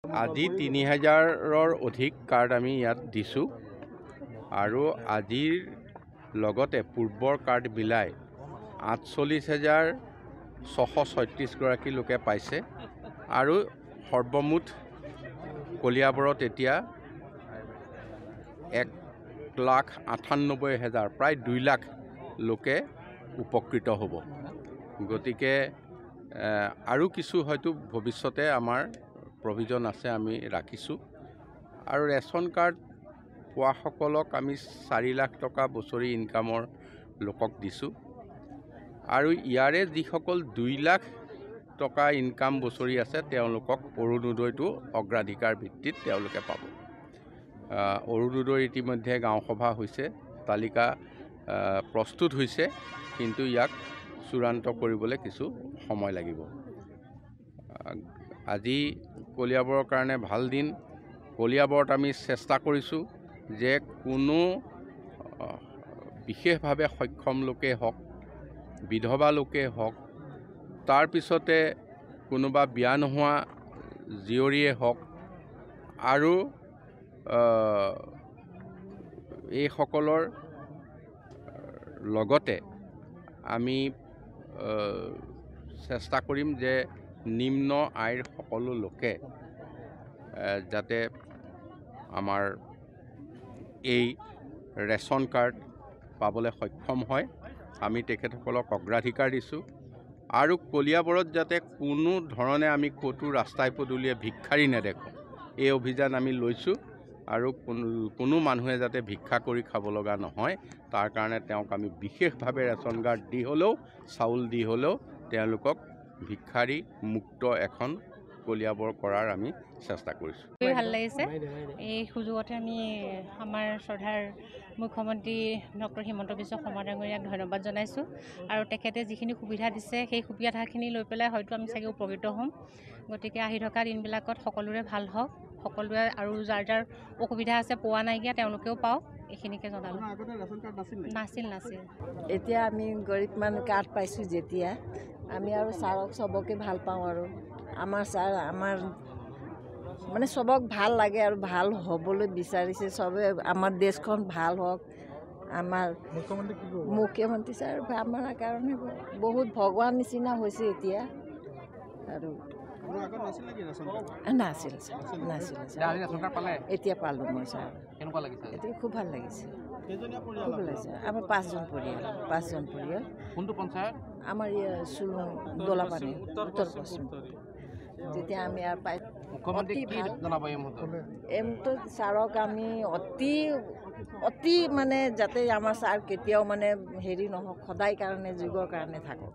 আজি ৩,০০০ৰ অধিক কাৰ্ড আমি ইয়াত দিছোঁ আৰু আজিৰ লগতে পূৰ্বৰ কাৰ্ড মিলাই ৪৮,৬৩৬ গৰাকী লোকে পাইছে আৰু সৰ্বমুঠ কলিয়াবৰত এতিয়া ১,৯৮,০০০ প্ৰায় ২ লাখ লোকে উপকৃত হ'ব। গতিকে আৰু কিছু হয়তো ভৱিষ্যতে আমাৰ প্ৰভিজন আছে, আমি ৰাখিছোঁ। আৰু ৰেচন কাৰ্ড পোৱাসকলক আমি ৪ লাখ টকা বছৰি ইনকামৰ লোকক দিছোঁ আৰু ইয়াৰে যিসকল ২ লাখ টকা ইনকাম বছৰি আছে তেওঁলোকক অৰুণোদয়টো অগ্ৰাধিকাৰ ভিত্তিত তেওঁলোকে পাব। অৰুণোদয় ইতিমধ্যে গাঁও সভা হৈছে, তালিকা প্ৰস্তুত হৈছে, কিন্তু ইয়াক চূড়ান্ত কৰিবলৈ কিছু সময় লাগিব। আজি কলিয়াবৰৰ কাৰণে ভাল দিন। কলিয়াবৰত আমি চেষ্টা কৰিছোঁ যে কোনো বিশেষভাৱে সক্ষম লোকেই হওক, বিধৱা লোকেই হওক, তাৰপিছতে কোনোবা বিয়া নোহোৱা জীয়ৰীয়ে হওক আৰু এইসকলৰ লগতে আমি চেষ্টা কৰিম যে নিম্ন আয়ৰ সকলো লোকে যাতে আমাৰ এই ৰেচন কাৰ্ড পাবলৈ সক্ষম হয়, আমি তেখেতসকলক অগ্ৰাধিকাৰ দিছোঁ। আৰু কলিয়াবৰত যাতে কোনো ধৰণে আমি ক'তো ৰাস্তাই পদূলিয়ে ভিক্ষাৰী নেদেখোঁ, এই অভিযান আমি লৈছোঁ। আৰু কোনো মানুহে যাতে ভিক্ষা কৰি খাব লগা নহয়, তাৰ কাৰণে তেওঁক আমি বিশেষভাৱে ৰেচন কাৰ্ড দি হ'লেও, চাউল দি হ'লেও তেওঁলোকক ভিক্ষাৰী মুক্ত এখন কলিয়াবৰ কৰাৰ আমি চেষ্টা কৰিছোঁ। ভাল লাগিছে। এই সুযোগতে আমি আমাৰ শ্ৰদ্ধাৰ মুখ্যমন্ত্ৰী ডক্টৰ হিমন্ত বিশ্ব শৰ্মা ডাঙৰীয়াক ধন্যবাদ জনাইছোঁ আৰু তেখেতে যিখিনি সুবিধা দিছে সেই সুবিধাখিনি লৈ পেলাই হয়তো আমি চাগে উপকৃত হ'ম। গতিকে আহি থকা দিনবিলাকত সকলোৰে ভাল হওক, সকলোৱে আৰু যাৰ যাৰ অসুবিধা আছে পোৱা নাইকিয়া তেওঁলোকেও পাওক, এইখিনিকে জনালোঁ। নাছিল। এতিয়া আমি গৰীব মানুহ কাৰ্ড পাইছোঁ যেতিয়া আমি আৰু ছাৰক চবকে ভাল পাওঁ আৰু আমাৰ ছাৰ আমাৰ মানে চবক ভাল লাগে আৰু ভাল হ'বলৈ বিচাৰিছে চবে, আমাৰ দেশখন ভাল হওক। আমাৰ মুখ্যমন্ত্ৰী ছাৰ আমাৰ কাৰণে বহুত ভগৱান নিচিনা হৈছে এতিয়া। আৰু নাছিল এতিয়া পালোঁ মই ছাৰ। এতিয়া খুব ভাল লাগিছে, খুব ভাল লাগিছে। আমাৰ ৫জন পৰিয়াল। কোনটো পঞ্চায়ত? আমাৰ দলাপানী উত্তৰ পশ্চিম। যেতিয়া আমি আৰু পাই অতি ভাল এমটো ছাৰক আমি অতি মানে যাতে আমাৰ ছাৰ কেতিয়াও মানে হেৰি নহওক, সদায় কাৰণে যুগৰ কাৰণে থাকক।